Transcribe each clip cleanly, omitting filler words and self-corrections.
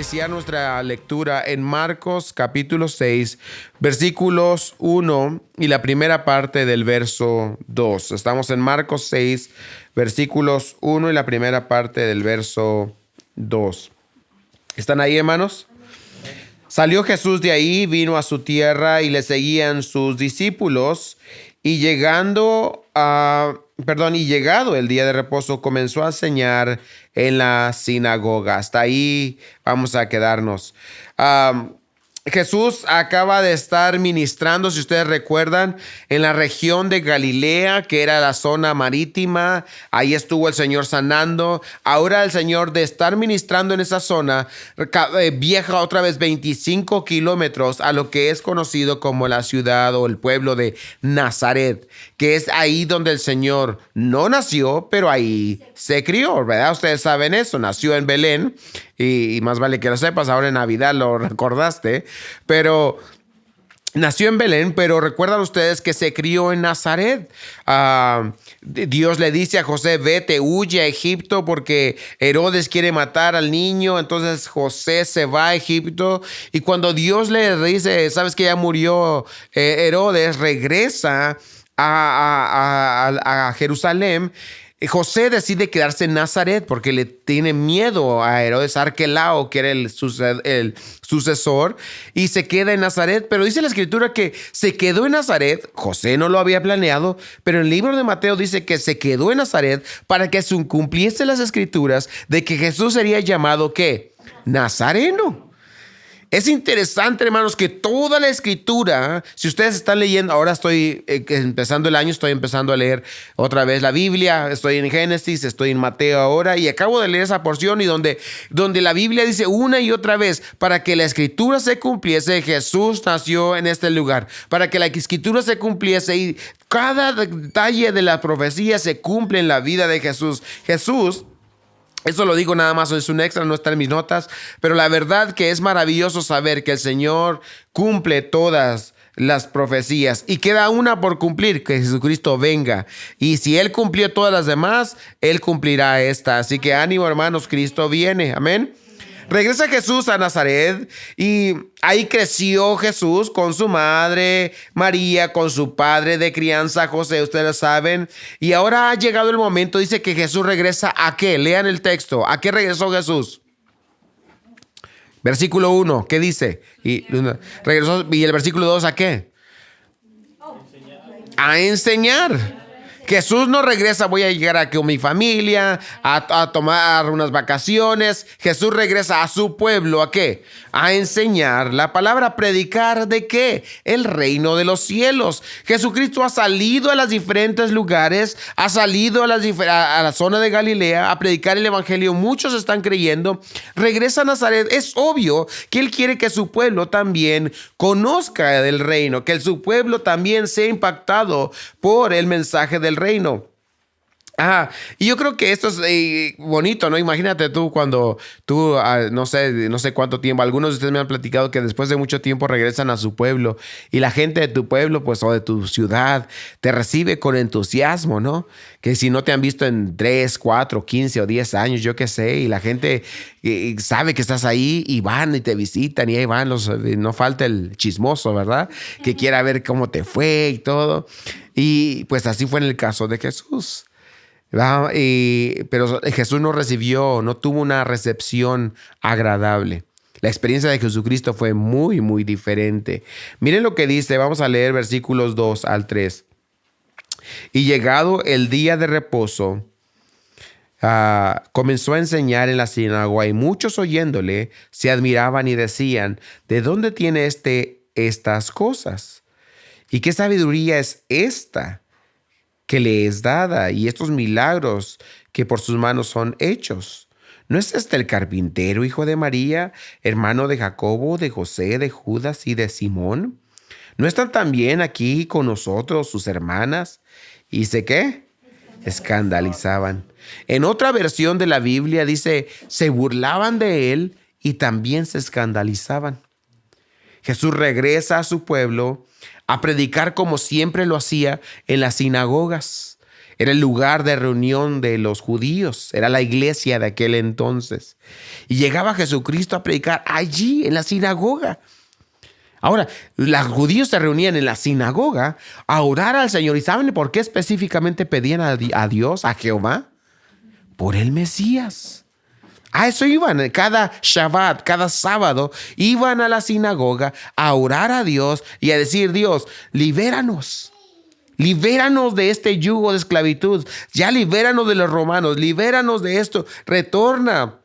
iniciar nuestra lectura en Marcos capítulo 6, versículos 1 y la primera parte del verso 2. Estamos en Marcos 6, versículos 1 y la primera parte del verso 2. ¿Están ahí, hermanos? Salió Jesús de ahí, vino a su tierra y le seguían sus discípulos. Y llegado el día de reposo, comenzó a enseñar en la sinagoga. Hasta ahí vamos a quedarnos. Jesús acaba de estar ministrando, si ustedes recuerdan, en la región de Galilea, que era la zona marítima. Ahí estuvo el Señor sanando. Ahora el Señor, de estar ministrando en esa zona, viaja otra vez 25 kilómetros a lo que es conocido como la ciudad o el pueblo de Nazaret, que es ahí donde el Señor no nació, pero ahí se crió, ¿verdad? Ustedes saben eso, nació en Belén. Y más vale que lo sepas, ahora en Navidad lo recordaste, pero nació en Belén, pero recuerdan ustedes que se crió en Nazaret. Dios le dice a José, vete, huye a Egipto porque Herodes quiere matar al niño. Entonces José se va a Egipto y cuando Dios le dice, sabes que ya murió Herodes, regresa a Jerusalén. José decide quedarse en Nazaret porque le tiene miedo a Herodes Arquelao, que era el sucesor, y se queda en Nazaret. Pero dice la escritura que se quedó en Nazaret. José no lo había planeado, pero en el libro de Mateo dice que se quedó en Nazaret para que se cumpliese las escrituras de que Jesús sería llamado, ¿qué? Nazareno. Es interesante, hermanos, que toda la escritura, si ustedes están leyendo, ahora estoy empezando el año, estoy empezando a leer otra vez la Biblia, estoy en Génesis, estoy en Mateo ahora y acabo de leer esa porción y donde la Biblia dice una y otra vez, para que la escritura se cumpliese, Jesús nació en este lugar, para que la escritura se cumpliese y cada detalle de la profecía se cumple en la vida de Jesús. Eso lo digo nada más, es un extra, no está en mis notas, pero la verdad que es maravilloso saber que el Señor cumple todas las profecías y queda una por cumplir, que Jesucristo venga. Y si Él cumplió todas las demás, Él cumplirá esta. Así que ánimo, hermanos, Cristo viene. Amén. Regresa Jesús a Nazaret y ahí creció Jesús con su madre María, con su padre de crianza José, ustedes lo saben. Y ahora ha llegado el momento, dice que Jesús regresa ¿a qué? Lean el texto. ¿A qué regresó Jesús? Versículo 1, ¿qué dice? Regresó, y el versículo 2, ¿a qué? A enseñar. Jesús no regresa, voy a llegar aquí con mi familia, a tomar unas vacaciones. Jesús regresa a su pueblo, ¿a qué? A enseñar. La palabra predicar, ¿de qué? El reino de los cielos. Jesucristo ha salido a los diferentes lugares, ha salido a la zona de Galilea a predicar el evangelio. Muchos están creyendo. Regresa a Nazaret. Es obvio que Él quiere que su pueblo también conozca del reino, que su pueblo también sea impactado por el mensaje del reino. Y yo creo que esto es bonito, ¿no? Imagínate tú cuando tú, no sé cuánto tiempo, algunos de ustedes me han platicado que después de mucho tiempo regresan a su pueblo y la gente de tu pueblo, pues, o de tu ciudad, te recibe con entusiasmo, ¿no? Que si no te han visto en 3, 4, 15 o 10 años, yo qué sé, y la gente sabe que estás ahí y van y te visitan y ahí van no falta el chismoso, ¿verdad? Que quiera ver cómo te fue y todo. Y pues así fue en el caso de Jesús. Pero Jesús no tuvo una recepción agradable. La experiencia de Jesucristo fue muy, muy diferente. Miren lo que dice, vamos a leer versículos 2 al 3. Y llegado el día de reposo, comenzó a enseñar en la sinagoga y muchos oyéndole se admiraban y decían, ¿de dónde tiene estas cosas? ¿Y qué sabiduría es esta que le es dada y estos milagros que por sus manos son hechos? ¿No es este el carpintero, hijo de María, hermano de Jacobo, de José, de Judas y de Simón? ¿No están también aquí con nosotros sus hermanas? ¿Y sé qué? Escandalizaban. En otra versión de la Biblia dice, se burlaban de él y también se escandalizaban. Jesús regresa a su pueblo a predicar como siempre lo hacía en las sinagogas. Era el lugar de reunión de los judíos. Era la iglesia de aquel entonces. Y llegaba Jesucristo a predicar allí, en la sinagoga. Ahora, los judíos se reunían en la sinagoga a orar al Señor. ¿Y saben por qué específicamente pedían a Dios, a Jehová? Por el Mesías. A eso iban. Cada Shabbat, cada sábado, iban a la sinagoga a orar a Dios y a decir: Dios, libéranos. Libéranos de este yugo de esclavitud. Ya libéranos de los romanos. Libéranos de esto. Retorna.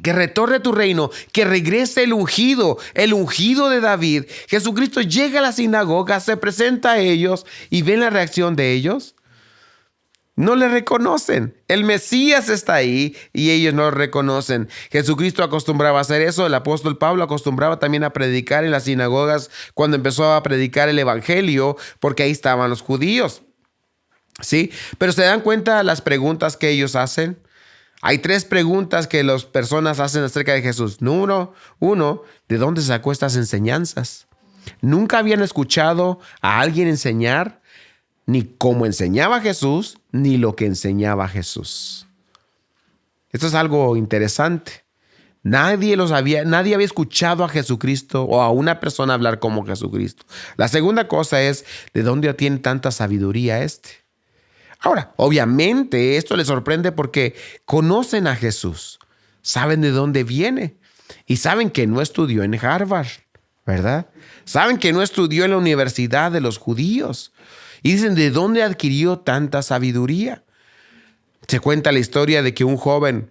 Que retorne tu reino, que regrese el ungido de David. Jesucristo llega a la sinagoga, se presenta a ellos y ven la reacción de ellos. No le reconocen. El Mesías está ahí y ellos no lo reconocen. Jesucristo acostumbraba a hacer eso. El apóstol Pablo acostumbraba también a predicar en las sinagogas cuando empezó a predicar el evangelio, porque ahí estaban los judíos. ¿Sí? Pero ¿se dan cuenta las preguntas que ellos hacen? Hay 3 preguntas que las personas hacen acerca de Jesús. Número 1, ¿de dónde sacó estas enseñanzas? Nunca habían escuchado a alguien enseñar ni cómo enseñaba Jesús, ni lo que enseñaba Jesús. Esto es algo interesante. Nadie había escuchado a Jesucristo o a una persona hablar como Jesucristo. La segunda cosa es, ¿de dónde tiene tanta sabiduría este? Ahora, obviamente esto les sorprende porque conocen a Jesús, saben de dónde viene y saben que no estudió en Harvard, ¿verdad? Saben que no estudió en la Universidad de los Judíos y dicen: ¿de dónde adquirió tanta sabiduría? Se cuenta la historia de que un joven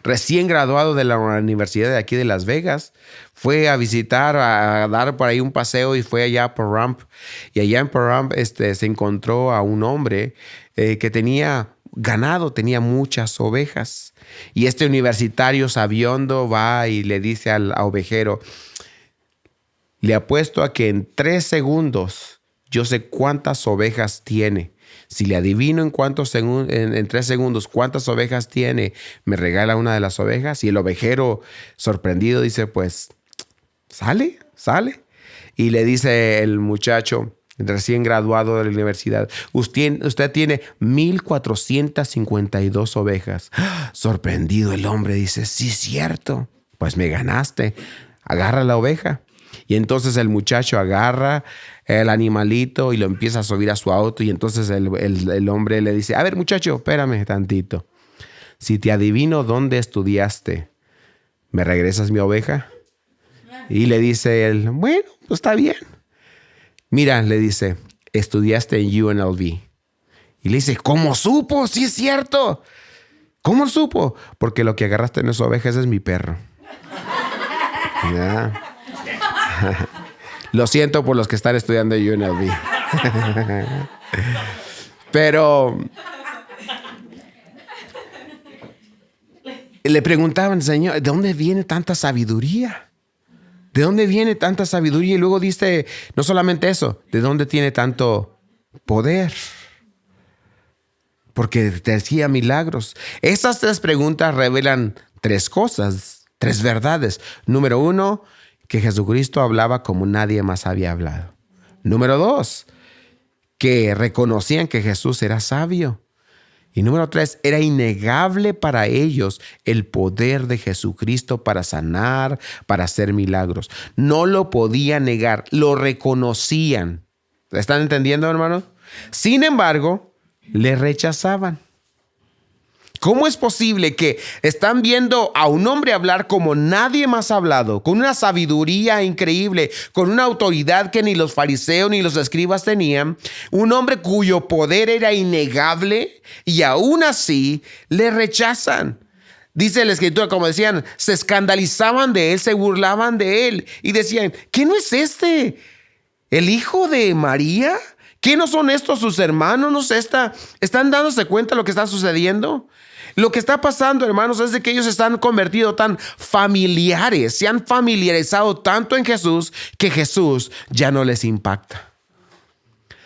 recién graduado de la universidad de aquí de Las Vegas fue a visitar, a dar por ahí un paseo y fue allá a Pahrump. Y allá en Pahrump se encontró a un hombre que tenía ganado, tenía muchas ovejas. Y este universitario sabiondo va y le dice al ovejero: le apuesto a que en 3 segundos yo sé cuántas ovejas tiene. Si le adivino en 3 segundos cuántas ovejas tiene, me regala una de las ovejas. Y el ovejero, sorprendido, dice: pues, sale. Y le dice el muchacho recién graduado de la universidad: usted tiene 1,452 ovejas. Sorprendido el hombre dice: sí, cierto. Pues me ganaste. Agarra la oveja. Y entonces el muchacho agarra el animalito y lo empieza a subir a su auto. Y entonces el hombre le dice: a ver, muchacho, espérame tantito. Si te adivino dónde estudiaste, ¿me regresas mi oveja? Y le dice él: bueno, pues está bien. Mira, le dice: estudiaste en UNLV. Y le dice: ¿cómo supo? Sí, es cierto. ¿Cómo supo? Porque lo que agarraste en esa oveja es mi perro. Ya. Lo siento por los que están estudiando en UNLV. Pero le preguntaban: Señor, ¿de dónde viene tanta sabiduría? ¿De dónde viene tanta sabiduría? Y luego dice, no solamente eso, ¿de dónde tiene tanto poder? Porque te hacía milagros. Esas 3 preguntas revelan 3 cosas, 3 verdades. Número 1, que Jesucristo hablaba como nadie más había hablado. Número 2, que reconocían que Jesús era sabio. Y número 3, era innegable para ellos el poder de Jesucristo para sanar, para hacer milagros. No lo podían negar, lo reconocían. ¿Están entendiendo, hermanos? Sin embargo, le rechazaban. ¿Cómo es posible que están viendo a un hombre hablar como nadie más ha hablado, con una sabiduría increíble, con una autoridad que ni los fariseos ni los escribas tenían, un hombre cuyo poder era innegable, y aún así le rechazan? Dice la Escritura, como decían, se escandalizaban de él, se burlaban de él y decían: ¿qué no es este el hijo de María? ¿Qué no son estos sus hermanos? ¿No están dándose cuenta de lo que está sucediendo? Lo que está pasando, hermanos, es de que ellos se han convertido tan familiares, se han familiarizado tanto en Jesús que Jesús ya no les impacta.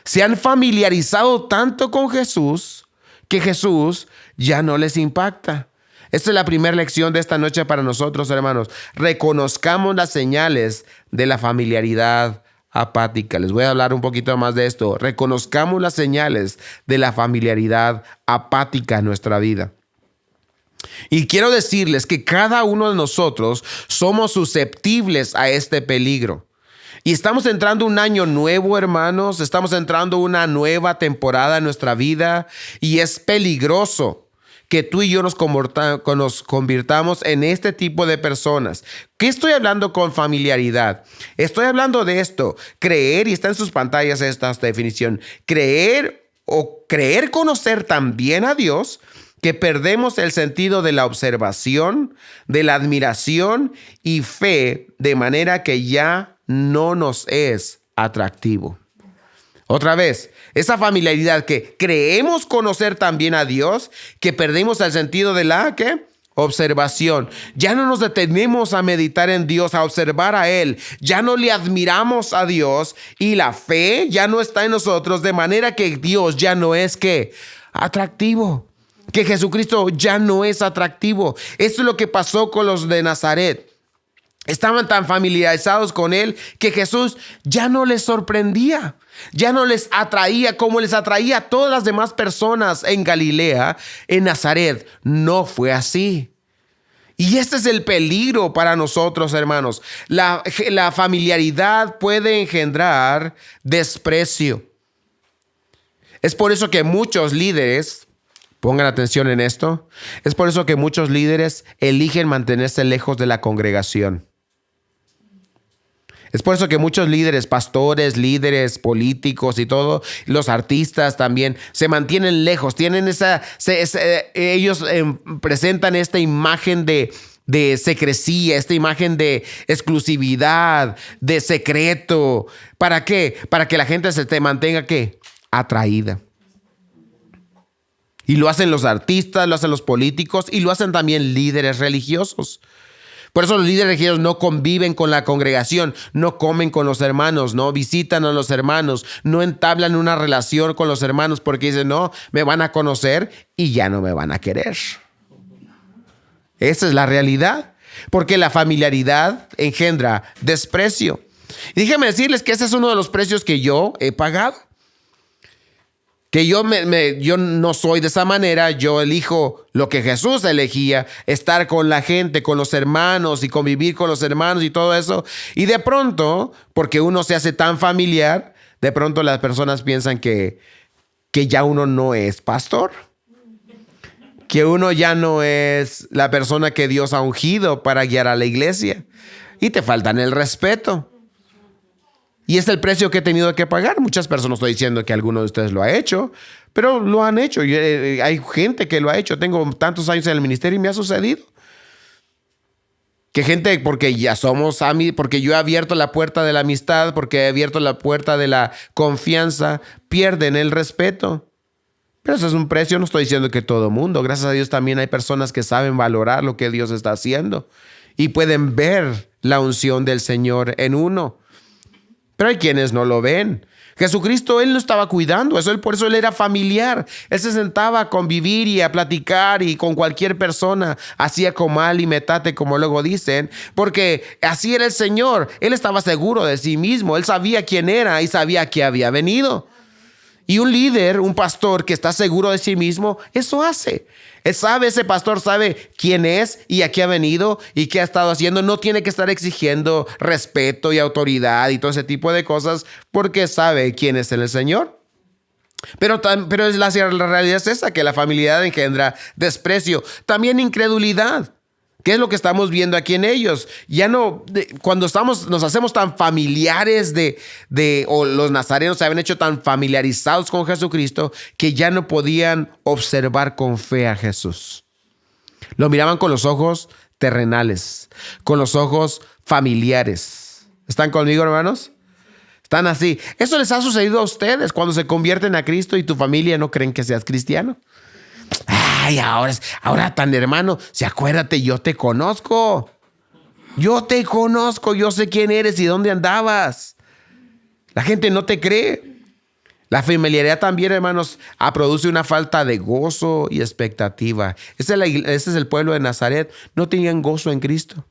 Se han familiarizado tanto con Jesús que Jesús ya no les impacta. Esta es la primera lección de esta noche para nosotros, hermanos. Reconozcamos las señales de la familiaridad apática. Les voy a hablar un poquito más de esto. Reconozcamos las señales de la familiaridad apática en nuestra vida. Y quiero decirles que cada uno de nosotros somos susceptibles a este peligro. Y estamos entrando un año nuevo, hermanos. Estamos entrando una nueva temporada en nuestra vida. Y es peligroso que tú y yo nos convirtamos en este tipo de personas. ¿Qué estoy hablando con familiaridad? Estoy hablando de esto. Creer, y está en sus pantallas esta definición. Creer conocer tan bien a Dios que perdemos el sentido de la observación, de la admiración y fe, de manera que ya no nos es atractivo. Otra vez, esa familiaridad que creemos conocer también a Dios, que perdemos el sentido de la ¿qué? Observación. Ya no nos detenemos a meditar en Dios, a observar a Él. Ya no le admiramos a Dios y la fe ya no está en nosotros, de manera que Dios ya no es ¿qué? Atractivo. Que Jesucristo ya no es atractivo. Eso es lo que pasó con los de Nazaret. Estaban tan familiarizados con Él que Jesús ya no les sorprendía. Ya no les atraía como les atraía a todas las demás personas en Galilea. En Nazaret no fue así. Y este es el peligro para nosotros, hermanos. La familiaridad puede engendrar desprecio. Es por eso que muchos líderes, pongan atención en esto, es por eso que muchos líderes eligen mantenerse lejos de la congregación. Es por eso que muchos líderes, pastores, líderes, políticos y todo, los artistas también, se mantienen lejos. Tienen ellos presentan esta imagen de secrecía, esta imagen de exclusividad, de secreto. ¿Para qué? Para que la gente se te mantenga, ¿qué? Atraída. Y lo hacen los artistas, lo hacen los políticos y lo hacen también líderes religiosos. Por eso los líderes religiosos no conviven con la congregación, no comen con los hermanos, no visitan a los hermanos, no entablan una relación con los hermanos porque dicen, no, me van a conocer y ya no me van a querer. Esa es la realidad, porque la familiaridad engendra desprecio. Y déjenme decirles que ese es uno de los precios que yo he pagado. Que yo no soy de esa manera, yo elijo lo que Jesús elegía, estar con la gente, con los hermanos y convivir con los hermanos y todo eso. Y de pronto, porque uno se hace tan familiar, de pronto las personas piensan que ya uno no es pastor, que uno ya no es la persona que Dios ha ungido para guiar a la iglesia y te faltan el respeto. Y es el precio que he tenido que pagar. Muchas personas, no estoy diciendo que alguno de ustedes lo ha hecho, pero lo han hecho. Hay gente que lo ha hecho. Tengo tantos años en el ministerio y me ha sucedido. Que gente, porque ya somos amigos, porque yo he abierto la puerta de la amistad, porque he abierto la puerta de la confianza, pierden el respeto. Pero eso es un precio, no estoy diciendo que todo mundo. Gracias a Dios también hay personas que saben valorar lo que Dios está haciendo y pueden ver la unción del Señor en uno. Pero hay quienes no lo ven. Jesucristo, Él no estaba cuidando eso. Por eso Él era familiar. Él se sentaba a convivir y a platicar y con cualquier persona hacía comal y metate, como luego dicen, porque así era el Señor. Él estaba seguro de sí mismo. Él sabía quién era y sabía a qué había venido. Y un líder, un pastor que está seguro de sí mismo, eso hace. Ese pastor sabe quién es y a qué ha venido y qué ha estado haciendo. No tiene que estar exigiendo respeto y autoridad y todo ese tipo de cosas porque sabe quién es el Señor. Pero la realidad es esa, que la familiaridad engendra desprecio. También incredulidad. ¿Qué es lo que estamos viendo aquí en ellos? Ya no, cuando nos hacemos tan familiares o los nazarenos se habían hecho tan familiarizados con Jesucristo que ya no podían observar con fe a Jesús. Lo miraban con los ojos terrenales, con los ojos familiares. ¿Están conmigo, hermanos? Están así. Eso les ha sucedido a ustedes cuando se convierten a Cristo y tu familia no creen que seas cristiano. Ay, ahora tan hermano, si acuérdate, yo te conozco. Yo sé quién eres y dónde andabas. La gente no te cree. La familiaridad también, hermanos, produce una falta de gozo y expectativa. Ese es el pueblo de Nazaret. No tenían gozo en Cristo.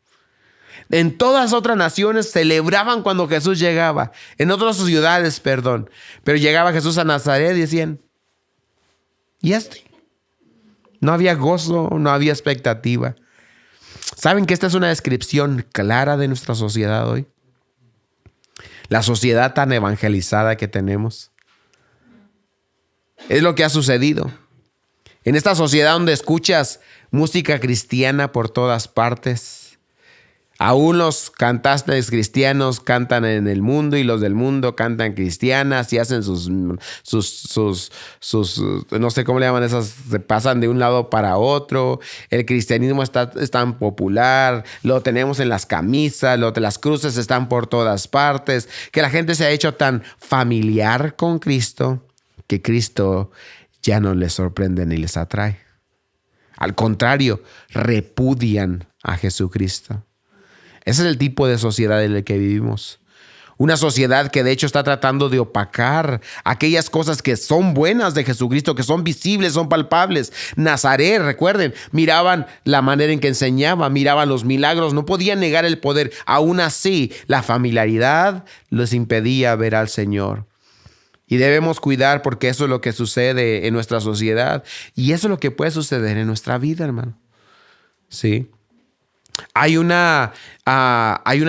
En todas otras naciones celebraban cuando Jesús llegaba. En otras ciudades, perdón. Pero llegaba Jesús a Nazaret y decían, ¿y este? No había gozo, no había expectativa. ¿Saben que esta es una descripción clara de nuestra sociedad hoy? La sociedad tan evangelizada que tenemos. Es lo que ha sucedido. En esta sociedad donde escuchas música cristiana por todas partes, aún los cantantes cristianos cantan en el mundo y los del mundo cantan cristianas y hacen sus no sé cómo le llaman esas, se pasan de un lado para otro. El cristianismo es tan popular, lo tenemos en las camisas, las cruces están por todas partes, que la gente se ha hecho tan familiar con Cristo que Cristo ya no les sorprende ni les atrae. Al contrario, repudian a Jesucristo. Ese es el tipo de sociedad en la que vivimos. Una sociedad que de hecho está tratando de opacar aquellas cosas que son buenas de Jesucristo, que son visibles, son palpables. Nazaret, recuerden, miraban la manera en que enseñaba, miraban los milagros, no podían negar el poder. Aún así, la familiaridad les impedía ver al Señor. Y debemos cuidar porque eso es lo que sucede en nuestra sociedad. Y eso es lo que puede suceder en nuestra vida, hermano. Sí. Hay una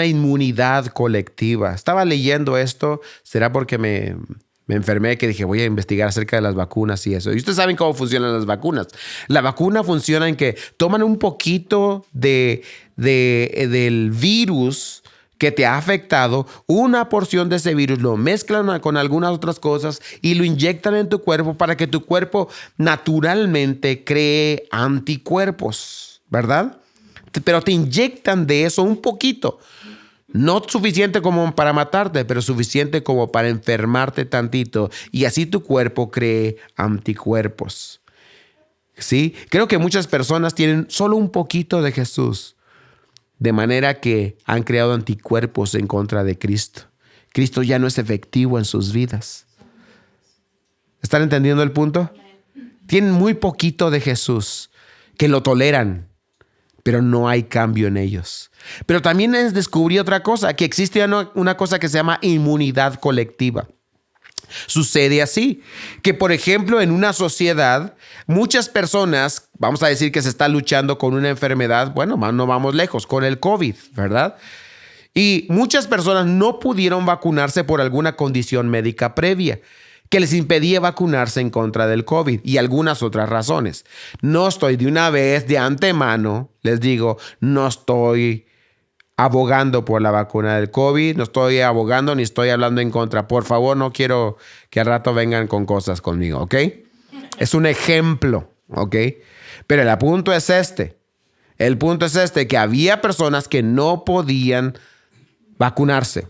inmunidad colectiva. Estaba leyendo esto. ¿Será porque me enfermé que dije voy a investigar acerca de las vacunas y eso? Y ustedes saben cómo funcionan las vacunas. La vacuna funciona en que toman un poquito del virus que te ha afectado, una porción de ese virus, lo mezclan con algunas otras cosas y lo inyectan en tu cuerpo para que tu cuerpo naturalmente cree anticuerpos, ¿verdad? Pero te inyectan de eso un poquito. No suficiente como para matarte, pero suficiente como para enfermarte tantito. Y así tu cuerpo cree anticuerpos. ¿Sí? Creo que muchas personas tienen solo un poquito de Jesús. De manera que han creado anticuerpos en contra de Cristo. Cristo ya no es efectivo en sus vidas. ¿Están entendiendo el punto? Tienen muy poquito de Jesús, que lo toleran, pero no hay cambio en ellos. Pero también descubrí otra cosa, que existe una cosa que se llama inmunidad colectiva. Sucede así, que por ejemplo en una sociedad, muchas personas, vamos a decir que se está luchando con una enfermedad, bueno, no vamos lejos, con el COVID, ¿verdad? Y muchas personas no pudieron vacunarse por alguna condición médica previa que les impedía vacunarse en contra del COVID y algunas otras razones. No estoy de una vez, de antemano, les digo, no estoy abogando por la vacuna del COVID, no estoy abogando ni estoy hablando en contra. Por favor, no quiero que al rato vengan con cosas conmigo, ¿ok? Es un ejemplo, ¿ok? Pero el punto es este. El punto es este, que había personas que no podían vacunarse.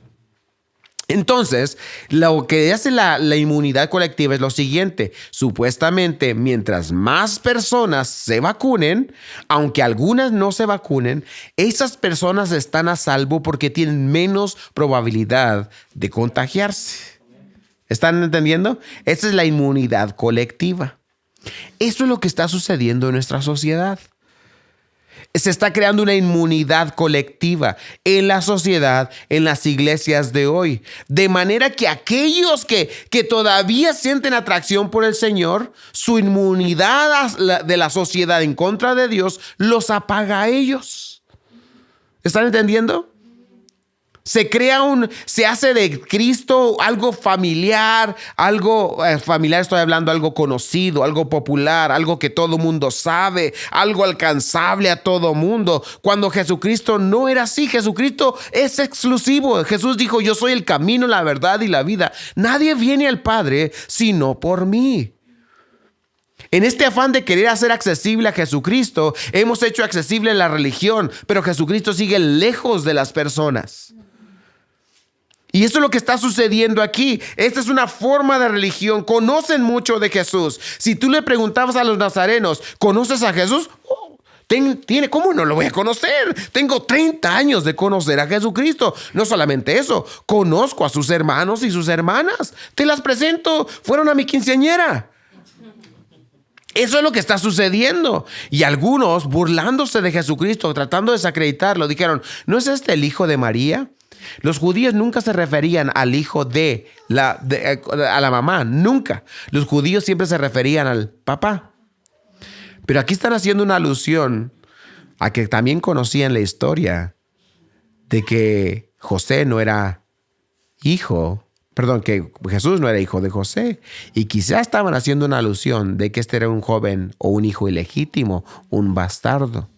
Entonces, lo que hace la inmunidad colectiva es lo siguiente. Supuestamente, mientras más personas se vacunen, aunque algunas no se vacunen, esas personas están a salvo porque tienen menos probabilidad de contagiarse. ¿Están entendiendo? Esa es la inmunidad colectiva. Eso es lo que está sucediendo en nuestra sociedad. Se está creando una inmunidad colectiva en la sociedad, en las iglesias de hoy. De manera que aquellos que todavía sienten atracción por el Señor, su inmunidad de la sociedad en contra de Dios los apaga a ellos. ¿Están entendiendo? Se hace de Cristo algo familiar, estoy hablando algo conocido, algo popular, algo que todo mundo sabe, algo alcanzable a todo mundo. Cuando Jesucristo no era así, Jesucristo es exclusivo. Jesús dijo, yo soy el camino, la verdad y la vida. Nadie viene al Padre sino por mí. En este afán de querer hacer accesible a Jesucristo, hemos hecho accesible la religión, pero Jesucristo sigue lejos de las personas. Y eso es lo que está sucediendo aquí. Esta es una forma de religión. Conocen mucho de Jesús. Si tú le preguntabas a los nazarenos, ¿conoces a Jesús? ¿Cómo no lo voy a conocer? Tengo 30 años de conocer a Jesucristo. No solamente eso, conozco a sus hermanos y sus hermanas. Te las presento. Fueron a mi quinceañera. Eso es lo que está sucediendo. Y algunos, burlándose de Jesucristo, tratando de desacreditarlo, dijeron, ¿no es este el hijo de María? Los judíos nunca se referían al hijo a la mamá, nunca. Los judíos siempre se referían al papá. Pero aquí están haciendo una alusión a que también conocían la historia de que José no era que Jesús no era hijo de José. Y quizás estaban haciendo una alusión de que este era un joven o un hijo ilegítimo, un bastardo.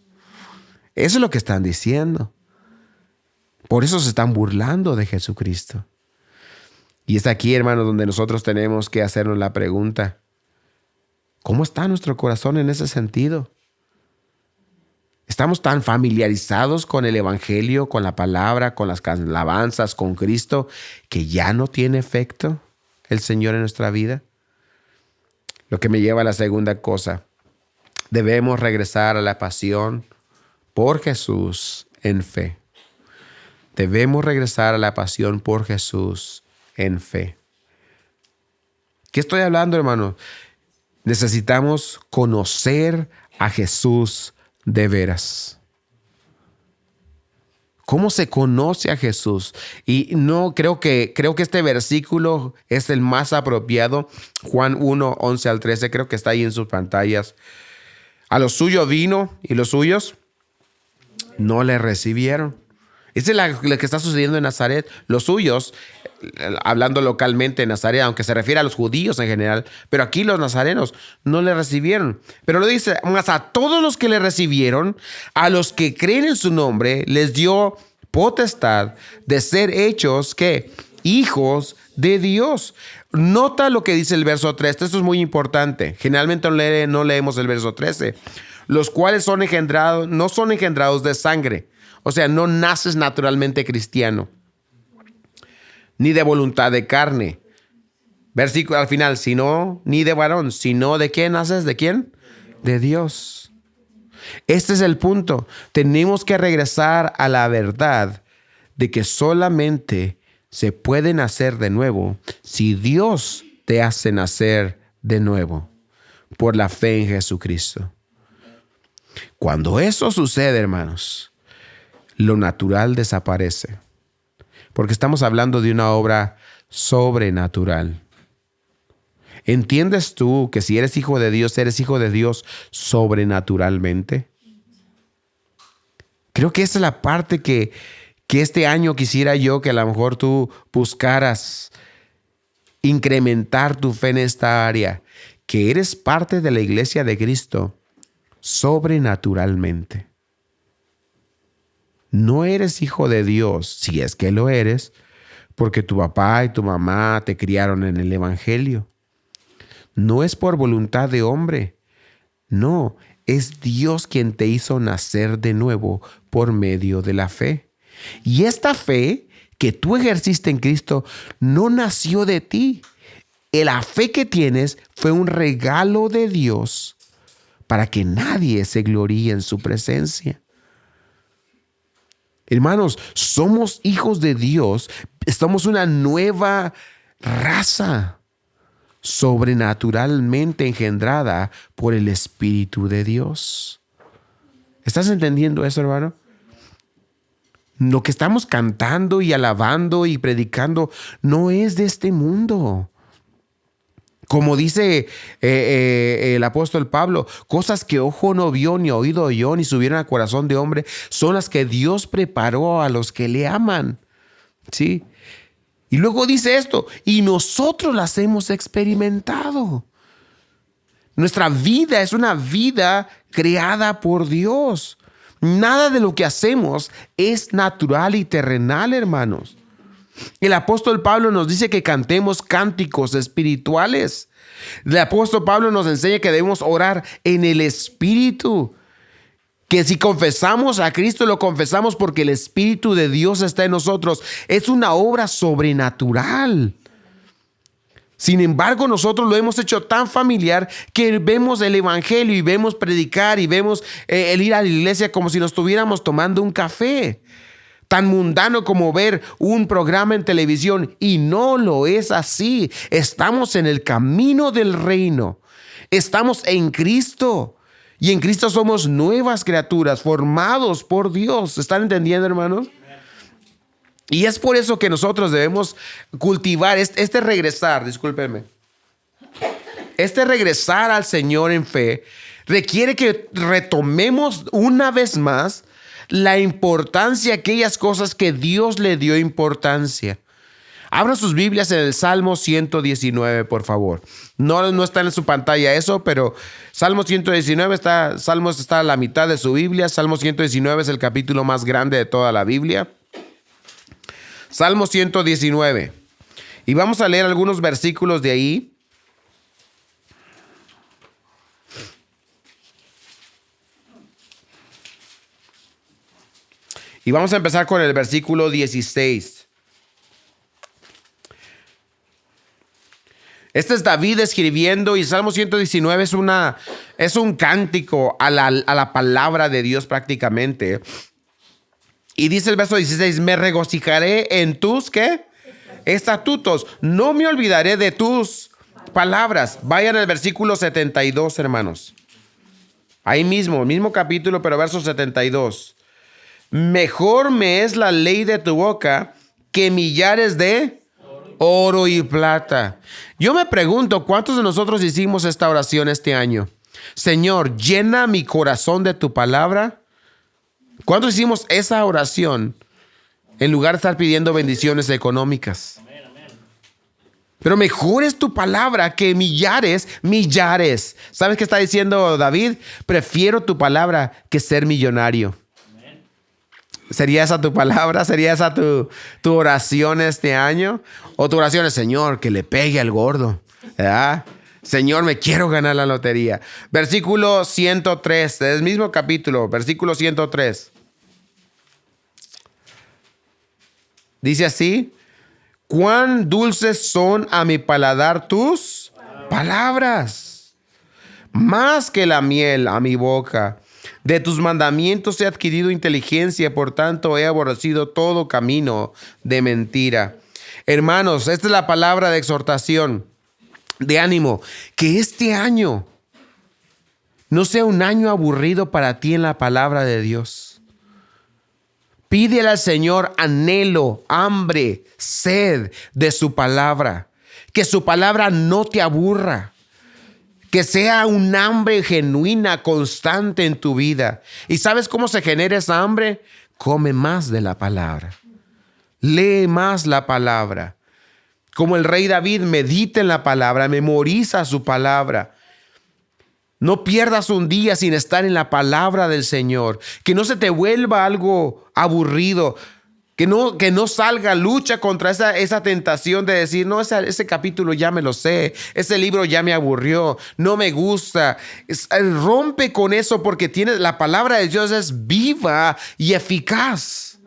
Eso es lo que están diciendo. Por eso se están burlando de Jesucristo. Y es aquí, hermanos, donde nosotros tenemos que hacernos la pregunta: ¿cómo está nuestro corazón en ese sentido? ¿Estamos tan familiarizados con el evangelio, con la palabra, con las alabanzas, con Cristo, que ya no tiene efecto el Señor en nuestra vida? Lo que me lleva a la segunda cosa: debemos regresar a la pasión por Jesús en fe. Debemos regresar a la pasión por Jesús en fe. ¿Qué estoy hablando, hermano? Necesitamos conocer a Jesús de veras. ¿Cómo se conoce a Jesús? Y no creo que este versículo es el más apropiado. Juan 1, 11 al 13, creo que está ahí en sus pantallas. A los suyos vino y los suyos no le recibieron. Esa es lo que está sucediendo en Nazaret. Los suyos, hablando localmente en Nazaret, aunque se refiere a los judíos en general, pero aquí los nazarenos no le recibieron. Pero lo dice, más a todos los que le recibieron, a los que creen en su nombre, les dio potestad de ser hechos, ¿qué? Hijos de Dios. Nota lo que dice el verso 3. Esto es muy importante. Generalmente no leemos el verso 13. Los cuales no son engendrados de sangre. O sea, no naces naturalmente cristiano, ni de voluntad de carne. Versículo al final, ni de varón, sino ¿de quién naces? ¿De quién? De Dios. Este es el punto. Tenemos que regresar a la verdad de que solamente se puede nacer de nuevo si Dios te hace nacer de nuevo por la fe en Jesucristo. Cuando eso sucede, hermanos, lo natural desaparece, porque estamos hablando de una obra sobrenatural. ¿Entiendes tú que si eres hijo de Dios sobrenaturalmente? Creo que esa es la parte que este año quisiera yo que a lo mejor tú buscaras incrementar tu fe en esta área, que eres parte de la iglesia de Cristo sobrenaturalmente. No eres hijo de Dios, si es que lo eres, porque tu papá y tu mamá te criaron en el evangelio. No es por voluntad de hombre. No, es Dios quien te hizo nacer de nuevo por medio de la fe. Y esta fe que tú ejerciste en Cristo no nació de ti. La fe que tienes fue un regalo de Dios para que nadie se gloríe en su presencia. Hermanos, somos hijos de Dios, somos una nueva raza sobrenaturalmente engendrada por el Espíritu de Dios. ¿Estás entendiendo eso, hermano? Lo que estamos cantando y alabando y predicando no es de este mundo. Como dice el apóstol Pablo, cosas que ojo no vio, ni oído oyó, ni subieron al corazón de hombre, son las que Dios preparó a los que le aman. ¿Sí? Y luego dice esto, y nosotros las hemos experimentado. Nuestra vida es una vida creada por Dios. Nada de lo que hacemos es natural y terrenal, hermanos. El apóstol Pablo nos dice que cantemos cánticos espirituales. El apóstol Pablo nos enseña que debemos orar en el Espíritu. Que si confesamos a Cristo, lo confesamos porque el Espíritu de Dios está en nosotros. Es una obra sobrenatural. Sin embargo, nosotros lo hemos hecho tan familiar que vemos el evangelio y vemos predicar y vemos el ir a la iglesia como si nos estuviéramos tomando un café. Tan mundano como ver un programa en televisión, y no lo es así. Estamos en el camino del reino. Estamos en Cristo. Y en Cristo somos nuevas criaturas, formados por Dios. ¿Están entendiendo, hermanos? Y es por eso que nosotros debemos cultivar este regresar, discúlpenme. Este regresar al Señor en fe requiere que retomemos una vez más la importancia, aquellas cosas que Dios le dio importancia. Abran sus Biblias en el Salmo 119, por favor. No está en su pantalla eso, pero Salmo 119 Salmos está a la mitad de su Biblia. Salmo 119 es el capítulo más grande de toda la Biblia. Salmo 119. Y vamos a leer algunos versículos de ahí. Y vamos a empezar con el versículo 16. Este es David escribiendo, y Salmo 119 es un cántico a la palabra de Dios prácticamente. Y dice el verso 16, me regocijaré en tus, ¿qué? Estatutos. No me olvidaré de tus palabras. Vayan al versículo 72, hermanos. Ahí mismo, mismo capítulo, pero verso 72. Mejor me es la ley de tu boca que millares de oro y plata. Yo me pregunto, ¿cuántos de nosotros hicimos esta oración este año? Señor, llena mi corazón de tu palabra. ¿Cuántos hicimos esa oración en lugar de estar pidiendo bendiciones económicas? Pero mejor es tu palabra que millares. ¿Sabes qué está diciendo David? Prefiero tu palabra que ser millonario. ¿Sería esa tu palabra? ¿Sería esa tu oración este año? O tu oración es, Señor, que le pegue al gordo, ¿verdad? Señor, me quiero ganar la lotería. Versículo 103, del mismo capítulo, versículo 103. Dice así, cuán dulces son a mi paladar tus palabras, más que la miel a mi boca. De tus mandamientos he adquirido inteligencia, por tanto he aborrecido todo camino de mentira. Hermanos, esta es la palabra de exhortación, de ánimo, que este año no sea un año aburrido para ti en la palabra de Dios. Pídele al Señor anhelo, hambre, sed de su palabra. Que su palabra no te aburra. Que sea un hambre genuina, constante en tu vida. ¿Y sabes cómo se genera esa hambre? Come más de la palabra. Lee más la palabra. Como el rey David, medita en la palabra, memoriza su palabra. No pierdas un día sin estar en la palabra del Señor. Que no se te vuelva algo aburrido. Que no salga lucha contra esa tentación de decir, no, ese capítulo ya me lo sé, ese libro ya me aburrió, no me gusta. Rompe con eso porque la palabra de Dios es viva y eficaz.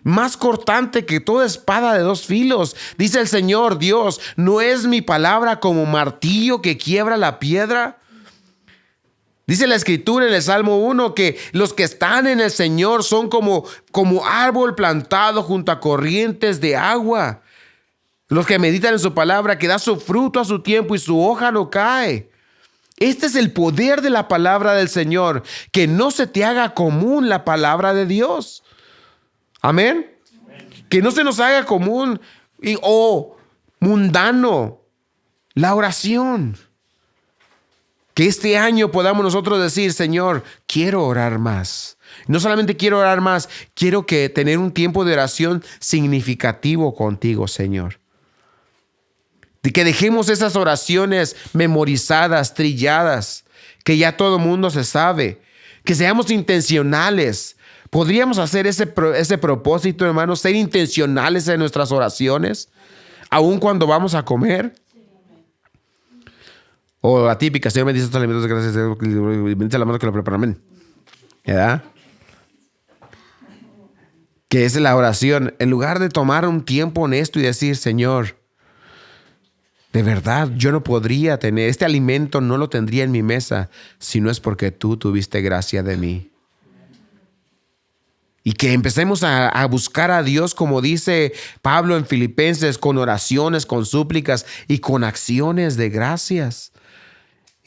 Más cortante que toda espada de dos filos. Dice el Señor Dios, ¿no es mi palabra como martillo que quiebra la piedra? Dice la Escritura en el Salmo 1 que los que están en el Señor son como árbol plantado junto a corrientes de agua. Los que meditan en su palabra, que da su fruto a su tiempo y su hoja no cae. Este es el poder de la palabra del Señor. Que no se te haga común la palabra de Dios. Amén. Que no se nos haga común o mundano la oración. Que este año podamos nosotros decir, Señor, quiero orar más. No solamente quiero orar más, quiero tener un tiempo de oración significativo contigo, Señor. De que dejemos esas oraciones memorizadas, trilladas, que ya todo el mundo se sabe. Que seamos intencionales. ¿Podríamos hacer ese propósito, hermanos? Ser intencionales en nuestras oraciones, aun cuando vamos a comer. O la típica, Señor, bendice estos alimentos, gracias, bendice la mano que lo preparan. ¿Verdad? Que es la oración. En lugar de tomar un tiempo honesto y decir, Señor, de verdad, yo no podría tener, este alimento no lo tendría en mi mesa si no es porque tú tuviste gracia de mí. Y que empecemos a buscar a Dios, como dice Pablo en Filipenses, con oraciones, con súplicas y con acciones de gracias.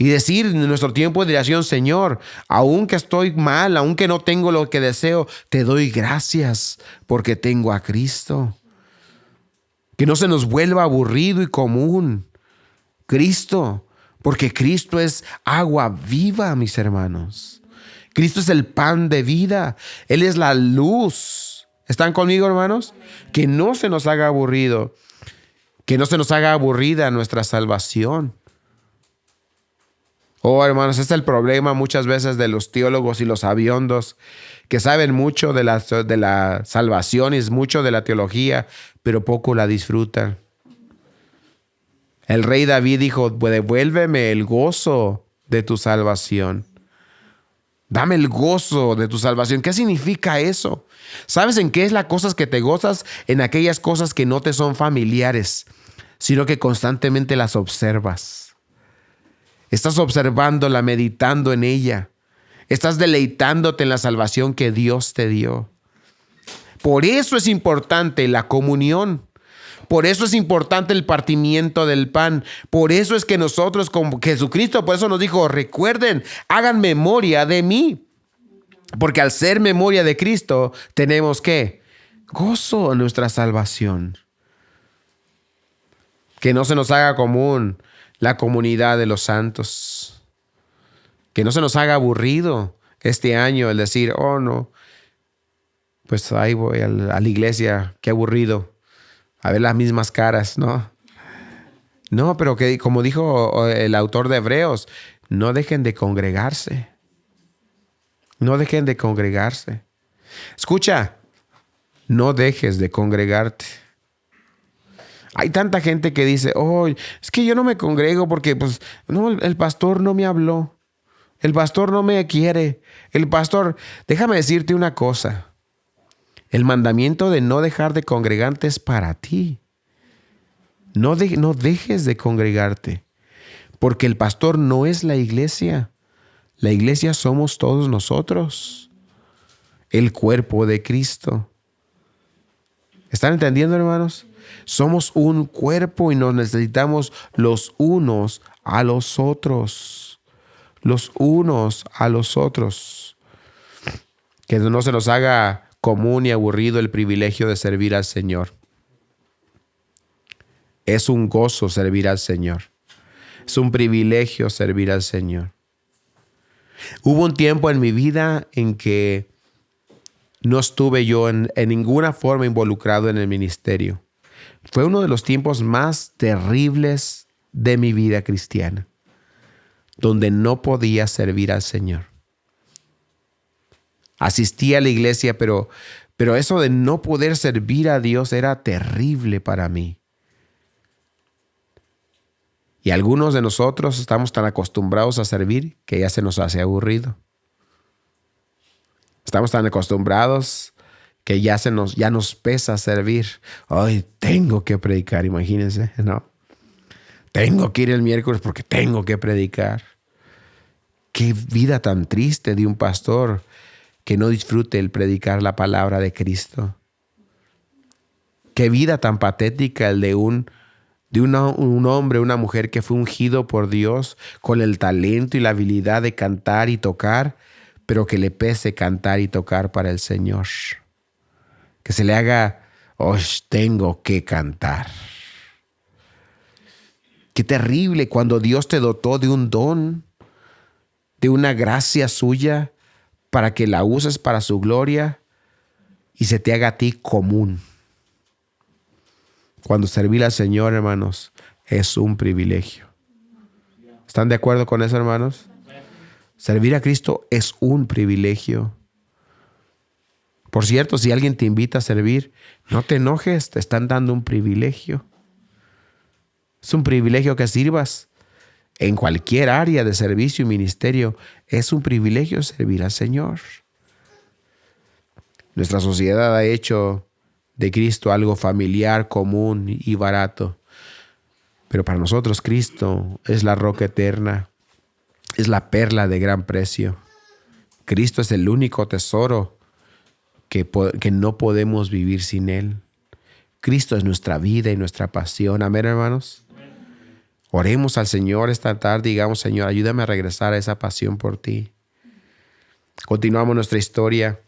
Y decir en nuestro tiempo de dilación, Señor, aunque estoy mal, aunque no tengo lo que deseo, te doy gracias porque tengo a Cristo. Que no se nos vuelva aburrido y común. Cristo, porque Cristo es agua viva, mis hermanos. Cristo es el pan de vida. Él es la luz. ¿Están conmigo, hermanos? Que no se nos haga aburrido. Que no se nos haga aburrida nuestra salvación. Oh, hermanos, este es el problema muchas veces de los teólogos y los sabiondos que saben mucho de la salvación y mucho de la teología, pero poco la disfrutan. El rey David dijo, devuélveme el gozo de tu salvación. Dame el gozo de tu salvación. ¿Qué significa eso? ¿Sabes en qué es las cosas que te gozas? En aquellas cosas que no te son familiares, sino que constantemente las observas. Estás observándola, meditando en ella. Estás deleitándote en la salvación que Dios te dio. Por eso es importante la comunión. Por eso es importante el partimiento del pan. Por eso es que nosotros, como Jesucristo, por eso nos dijo, recuerden, hagan memoria de mí. Porque al ser memoria de Cristo, tenemos ¿qué? Gozo en nuestra salvación. Que no se nos haga común la comunidad de los santos. Que no se nos haga aburrido este año el decir, oh no, pues ahí voy a la iglesia, qué aburrido. A ver las mismas caras, ¿no? No, pero que como dijo el autor de Hebreos, no dejen de congregarse. No dejen de congregarse. Escucha, no dejes de congregarte. Hay tanta gente que dice, oh, es que yo no me congrego porque pues, no, el pastor no me habló. El pastor no me quiere. El pastor, déjame decirte una cosa. El mandamiento de no dejar de congregarte es para ti. No dejes de congregarte. Porque el pastor no es la iglesia. La iglesia somos todos nosotros. El cuerpo de Cristo. ¿Están entendiendo, hermanos? Somos un cuerpo y nos necesitamos los unos a los otros. Los unos a los otros. Que no se nos haga común y aburrido el privilegio de servir al Señor. Es un gozo servir al Señor. Es un privilegio servir al Señor. Hubo un tiempo en mi vida en que no estuve yo en ninguna forma involucrado en el ministerio. Fue uno de los tiempos más terribles de mi vida cristiana, donde no podía servir al Señor. Asistí a la iglesia, pero eso de no poder servir a Dios era terrible para mí. Y algunos de nosotros estamos tan acostumbrados a servir que ya se nos hace aburrido. Estamos tan acostumbrados que ya nos pesa servir. Ay, tengo que predicar, imagínense, ¿no? Tengo que ir el miércoles porque tengo que predicar. Qué vida tan triste de un pastor que no disfrute el predicar la palabra de Cristo. Qué vida tan patética el de un hombre, una mujer que fue ungido por Dios con el talento y la habilidad de cantar y tocar, pero que le pese cantar y tocar para el Señor. Que se le haga, oh, tengo que cantar. Qué terrible cuando Dios te dotó de un don, de una gracia suya, para que la uses para su gloria y se te haga a ti común. Cuando servir al Señor, hermanos, es un privilegio. ¿Están de acuerdo con eso, hermanos? Servir a Cristo es un privilegio. Por cierto, si alguien te invita a servir, no te enojes, te están dando un privilegio. Es un privilegio que sirvas en cualquier área de servicio y ministerio. Es un privilegio servir al Señor. Nuestra sociedad ha hecho de Cristo algo familiar, común y barato. Pero para nosotros Cristo es la roca eterna, es la perla de gran precio. Cristo es el único tesoro que no podemos vivir sin Él. Cristo es nuestra vida y nuestra pasión. Amén, hermanos. Oremos al Señor esta tarde y digamos, Señor, ayúdame a regresar a esa pasión por ti. Continuamos nuestra historia.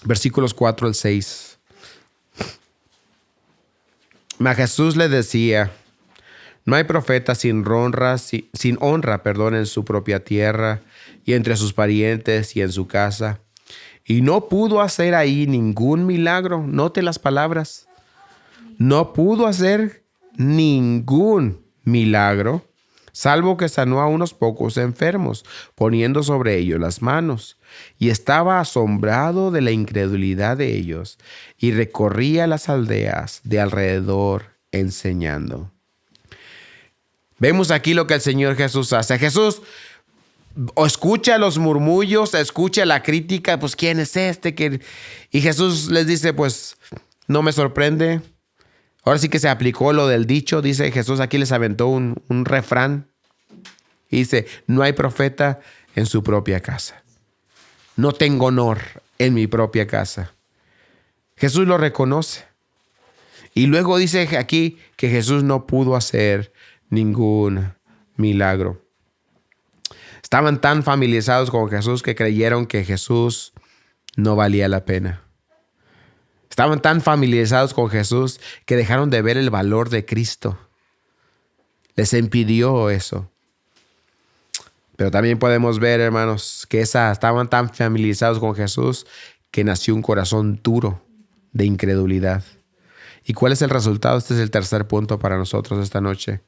Versículos 4 al 6. Mas Jesús le decía: no hay profeta sin honra, en su propia tierra y entre sus parientes y en su casa. Y no pudo hacer ahí ningún milagro. Note las palabras. No pudo hacer ningún milagro, salvo que sanó a unos pocos enfermos, poniendo sobre ellos las manos. Y estaba asombrado de la incredulidad de ellos, y recorría las aldeas de alrededor enseñando. Vemos aquí lo que el Señor Jesús hace. Jesús escucha los murmullos, escucha la crítica, pues ¿quién es este? Y Jesús les dice, pues no me sorprende. Ahora sí que se aplicó lo del dicho, dice Jesús, aquí les aventó un refrán. Y dice, no hay profeta en su propia casa. No tengo honor en mi propia casa. Jesús lo reconoce. Y luego dice aquí que Jesús no pudo hacer ningún milagro. Estaban tan familiarizados con Jesús que creyeron que Jesús no valía la pena. Estaban tan familiarizados con Jesús que dejaron de ver el valor de Cristo. Les impidió eso. Pero también podemos ver, hermanos, que estaban tan familiarizados con Jesús que nació un corazón duro de incredulidad. ¿Y cuál es el resultado? Este es el tercer punto para nosotros esta noche.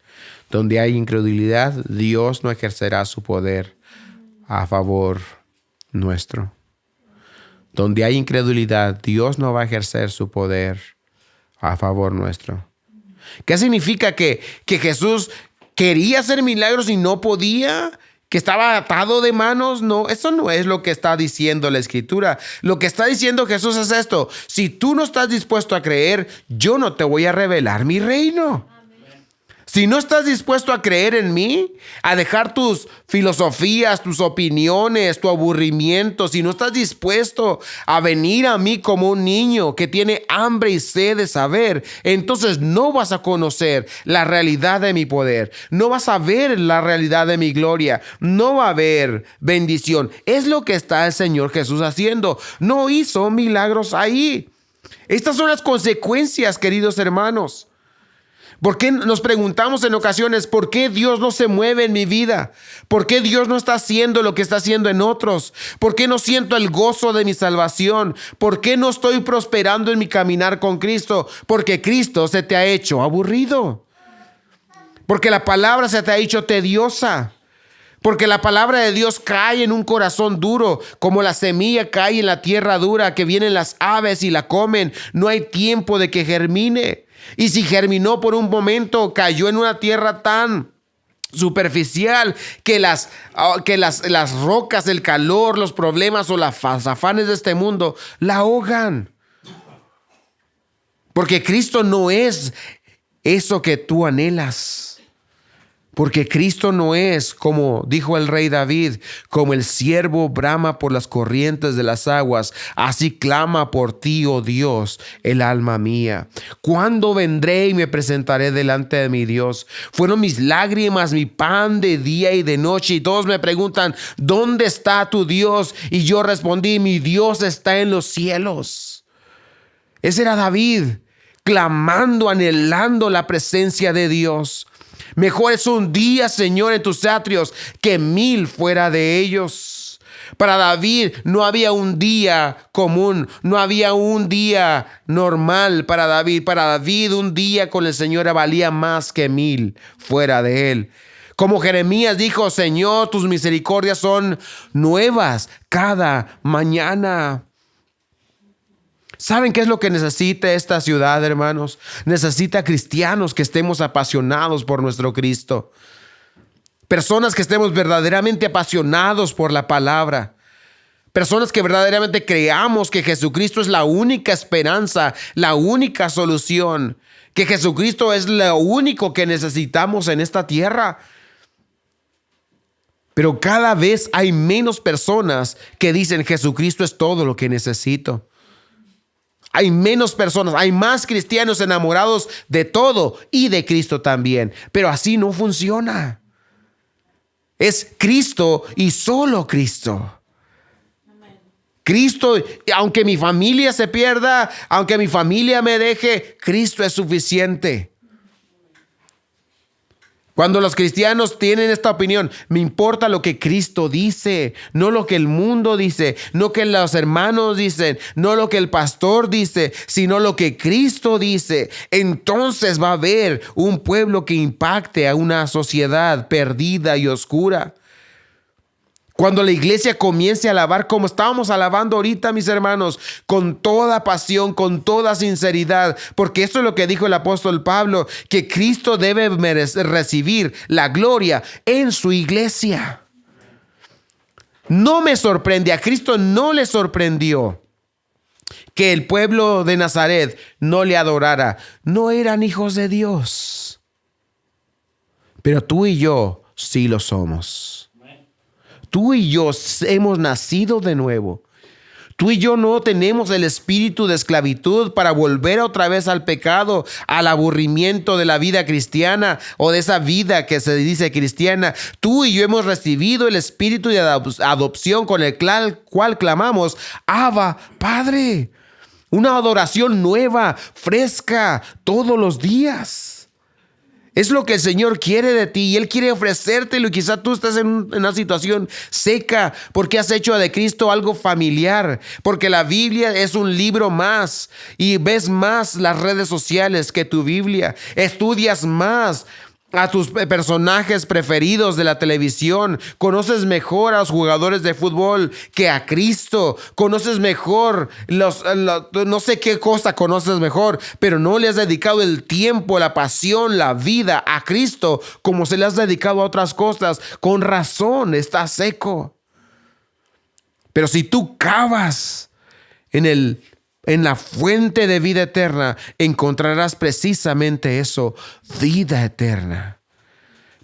Donde hay incredulidad, Dios no ejercerá su poder a favor nuestro. Donde hay incredulidad, Dios no va a ejercer su poder a favor nuestro. ¿Qué significa? ¿Que Jesús quería hacer milagros y no podía? ¿Que estaba atado de manos? No, eso no es lo que está diciendo la Escritura. Lo que está diciendo Jesús es esto: si tú no estás dispuesto a creer, yo no te voy a revelar mi reino. Si no estás dispuesto a creer en mí, a dejar tus filosofías, tus opiniones, tu aburrimiento, si no estás dispuesto a venir a mí como un niño que tiene hambre y sed de saber, entonces no vas a conocer la realidad de mi poder, no vas a ver la realidad de mi gloria, no va a haber bendición. Es lo que está el Señor Jesús haciendo. No hizo milagros ahí. Estas son las consecuencias, queridos hermanos. ¿Por qué nos preguntamos en ocasiones por qué Dios no se mueve en mi vida? ¿Por qué Dios no está haciendo lo que está haciendo en otros? ¿Por qué no siento el gozo de mi salvación? ¿Por qué no estoy prosperando en mi caminar con Cristo? Porque Cristo se te ha hecho aburrido. Porque la palabra se te ha hecho tediosa. Porque la palabra de Dios cae en un corazón duro, como la semilla cae en la tierra dura, que vienen las aves y la comen. No hay tiempo de que germine. Y si germinó por un momento, cayó en una tierra tan superficial que las rocas, el calor, los problemas o los afanes de este mundo la ahogan. Porque Cristo no es eso que tú anhelas. Porque Cristo no es, como dijo el rey David, como el ciervo brama por las corrientes de las aguas, así clama por ti, oh Dios, el alma mía. ¿Cuándo vendré y me presentaré delante de mi Dios? Fueron mis lágrimas mi pan de día y de noche, y todos me preguntan, ¿dónde está tu Dios? Y yo respondí, mi Dios está en los cielos. Ese era David, clamando, anhelando la presencia de Dios. Mejor es un día, Señor, en tus atrios que 1000 fuera de ellos. Para David no había un día común, no había un día normal para David. Para David un día con el Señor valía más que 1000 fuera de él. Como Jeremías dijo, Señor, tus misericordias son nuevas cada mañana. ¿Saben qué es lo que necesita esta ciudad, hermanos? Necesita cristianos que estemos apasionados por nuestro Cristo. Personas que estemos verdaderamente apasionados por la palabra. Personas que verdaderamente creamos que Jesucristo es la única esperanza, la única solución. Que Jesucristo es lo único que necesitamos en esta tierra. Pero cada vez hay menos personas que dicen Jesucristo es todo lo que necesito. hay menos personas, hay más cristianos enamorados de todo y de Cristo también. Pero así no funciona. Es Cristo y solo Cristo. Cristo, aunque mi familia se pierda, aunque mi familia me deje, Cristo es suficiente. Cuando los cristianos tienen esta opinión, me importa lo que Cristo dice, no lo que el mundo dice, no que los hermanos dicen, no lo que el pastor dice, sino lo que Cristo dice. Entonces va a haber un pueblo que impacte a una sociedad perdida y oscura. Cuando la iglesia comience a alabar como estábamos alabando ahorita, mis hermanos, con toda pasión, con toda sinceridad, porque esto es lo que dijo el apóstol Pablo, que Cristo debe recibir la gloria en su iglesia. No me sorprende, a Cristo no le sorprendió que el pueblo de Nazaret no le adorara. No eran hijos de Dios. Pero tú y yo sí lo somos. Tú y yo hemos nacido de nuevo. Tú y yo no tenemos el espíritu de esclavitud para volver otra vez al pecado, al aburrimiento de la vida cristiana o de esa vida que se dice cristiana. Tú y yo hemos recibido el espíritu de adopción con el cual clamamos, Abba, Padre. Una adoración nueva, fresca, todos los días. Es lo que el Señor quiere de ti y Él quiere ofrecértelo y quizá tú estás en una situación seca porque has hecho de Cristo algo familiar, porque la Biblia es un libro más y ves más las redes sociales que tu Biblia, estudias más a tus personajes preferidos de la televisión, conoces mejor a los jugadores de fútbol que a Cristo, conoces mejor no sé qué cosa conoces mejor, pero no le has dedicado el tiempo, la pasión, la vida a Cristo como se le has dedicado a otras cosas. Con razón estás seco. Pero si tú cavas en la fuente de vida eterna, encontrarás precisamente eso, vida eterna.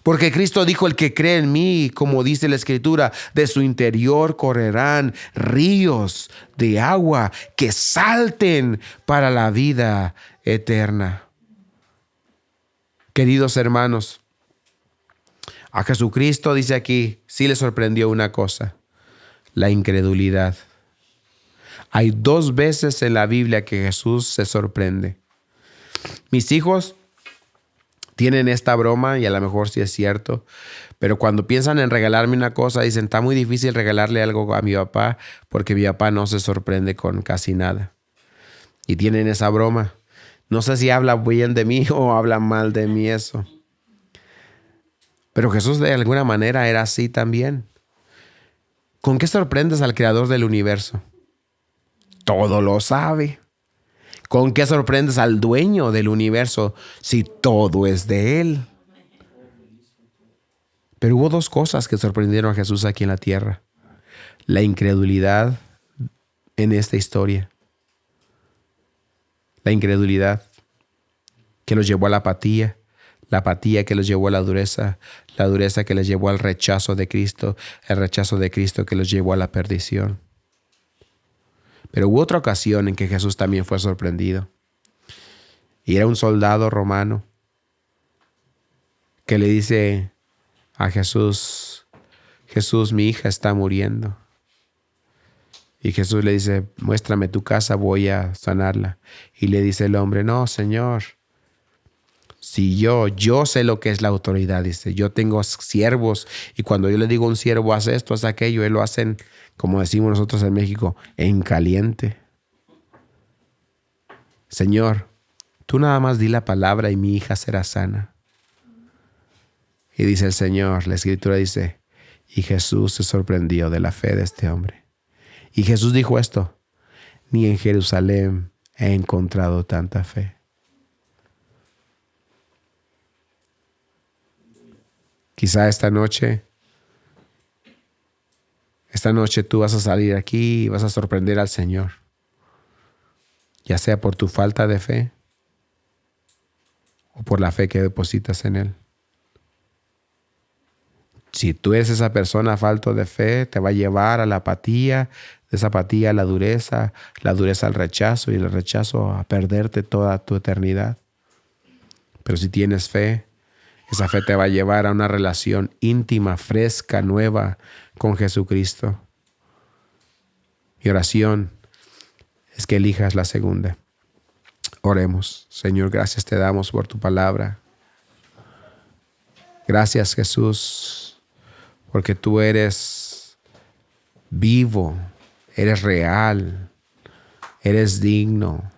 Porque Cristo dijo, el que cree en mí, como dice la Escritura, de su interior correrán ríos de agua que salten para la vida eterna. Queridos hermanos, a Jesucristo, dice aquí, sí le sorprendió una cosa, la incredulidad. Hay 2 veces en la Biblia que Jesús se sorprende. Mis hijos tienen esta broma y a lo mejor sí es cierto, pero cuando piensan en regalarme una cosa dicen, está muy difícil regalarle algo a mi papá porque mi papá no se sorprende con casi nada. Y tienen esa broma. No sé si habla bien de mí o habla mal de mí eso. Pero Jesús de alguna manera era así también. ¿Con qué sorprendes al creador del universo? Todo lo sabe. ¿Con qué sorprendes al dueño del universo si todo es de él? Pero hubo 2 cosas que sorprendieron a Jesús aquí en la tierra. La incredulidad en esta historia. La incredulidad que los llevó a la apatía que los llevó a la dureza que les llevó al rechazo de Cristo, el rechazo de Cristo que los llevó a la perdición. Pero hubo otra ocasión en que Jesús también fue sorprendido. Y era un soldado romano que le dice a Jesús, Jesús, mi hija está muriendo. Y Jesús le dice, muéstrame tu casa, voy a sanarla. Y le dice el hombre, no, Señor, si yo sé lo que es la autoridad, dice, yo tengo siervos y cuando yo le digo a un siervo, haz esto, haz aquello, él lo hacen, como decimos nosotros en México, en caliente. Señor, tú nada más di la palabra y mi hija será sana. Y dice el Señor, la Escritura dice, y Jesús se sorprendió de la fe de este hombre. Y Jesús dijo esto, ni en Jerusalén he encontrado tanta fe. Quizá esta noche tú vas a salir aquí y vas a sorprender al Señor, ya sea por tu falta de fe o por la fe que depositas en Él. Si tú eres esa persona falto de fe, te va a llevar a la apatía, de esa apatía a la dureza al rechazo y el rechazo a perderte toda tu eternidad. Pero si tienes fe, esa fe te va a llevar a una relación íntima, fresca, nueva con Jesucristo. Mi oración es que elijas la segunda. Oremos. Señor, gracias te damos por tu palabra. Gracias, Jesús, porque tú eres vivo, eres real, eres digno.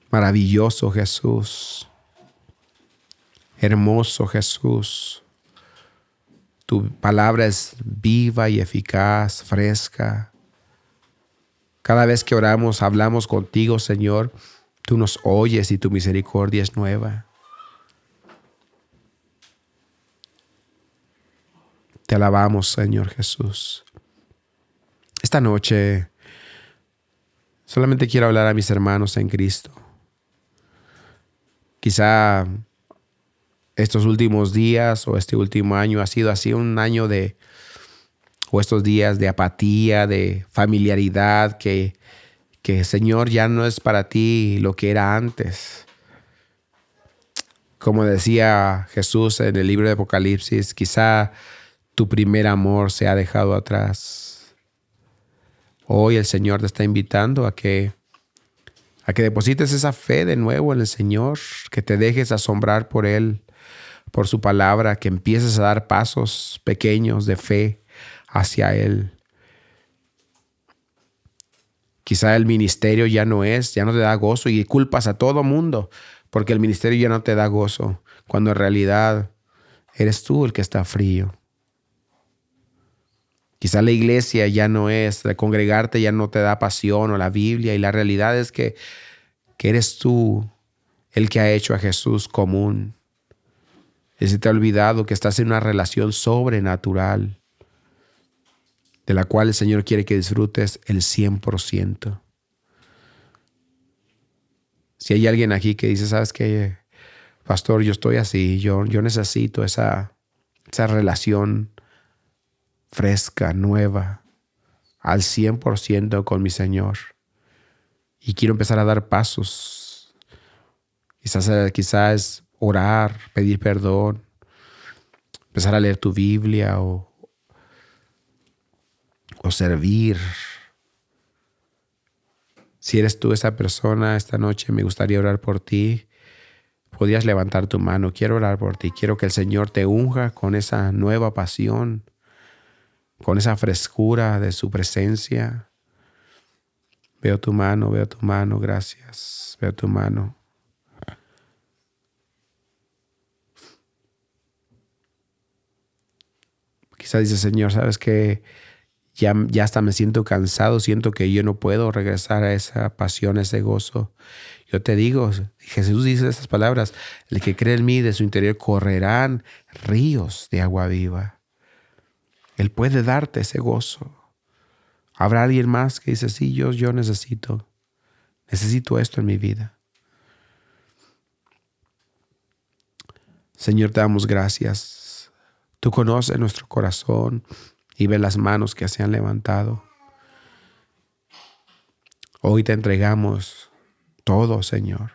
Maravilloso Jesús. Hermoso Jesús. Tu palabra es viva y eficaz, fresca. Cada vez que oramos, hablamos contigo, Señor. Tú nos oyes y tu misericordia es nueva. Te alabamos, Señor Jesús. Esta noche solamente quiero hablar a mis hermanos en Cristo. Quizá estos últimos días o este último año ha sido así un año o estos días de apatía, de familiaridad, que Señor ya no es para ti lo que era antes. Como decía Jesús en el libro de Apocalipsis, quizá tu primer amor se ha dejado atrás. Hoy el Señor te está invitando a que deposites esa fe de nuevo en el Señor, que te dejes asombrar por Él, por su palabra, que empieces a dar pasos pequeños de fe hacia Él. Quizá el ministerio ya no te da gozo y culpas a todo mundo porque el ministerio ya no te da gozo, cuando en realidad eres tú el que está frío. Quizá la iglesia ya no es, de congregarte ya no te da pasión o la Biblia, y la realidad es que eres tú el que ha hecho a Jesús común. Y se te ha olvidado que estás en una relación sobrenatural de la cual el Señor quiere que disfrutes el 100%. Si hay alguien aquí que dice, ¿sabes qué, pastor? Yo estoy así, yo necesito esa relación fresca, nueva, al 100% con mi Señor. Y quiero empezar a dar pasos. Quizás orar, pedir perdón, empezar a leer tu Biblia o servir. Si eres tú esa persona, esta noche me gustaría orar por ti. Podrías levantar tu mano. Quiero orar por ti. Quiero que el Señor te unja con esa nueva pasión, con esa frescura de su presencia. Veo tu mano, gracias. Veo tu mano. Quizás dice, Señor, ¿sabes qué? Ya hasta me siento cansado, siento que yo no puedo regresar a esa pasión, a ese gozo. Yo te digo, Jesús dice estas palabras, el que cree en mí, de su interior correrán ríos de agua viva. Él puede darte ese gozo. ¿Habrá alguien más que dice, sí, yo necesito esto en mi vida? Señor, te damos gracias. Tú conoces nuestro corazón y ves las manos que se han levantado. Hoy te entregamos todo, Señor.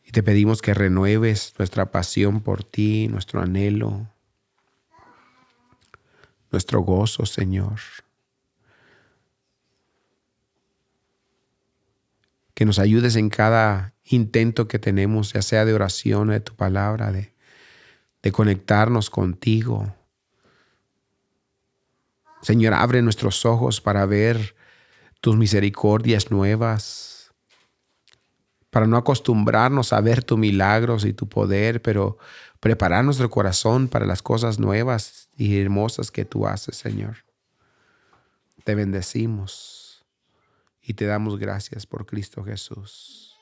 Y te pedimos que renueves nuestra pasión por ti, nuestro anhelo, nuestro gozo, Señor. Que nos ayudes en cada intento que tenemos, ya sea de oración o de tu palabra, de conectarnos contigo. Señor, abre nuestros ojos para ver tus misericordias nuevas, para no acostumbrarnos a ver tus milagros y tu poder, pero preparar nuestro corazón para las cosas nuevas y hermosas que tú haces, Señor. Te bendecimos y te damos gracias por Cristo Jesús.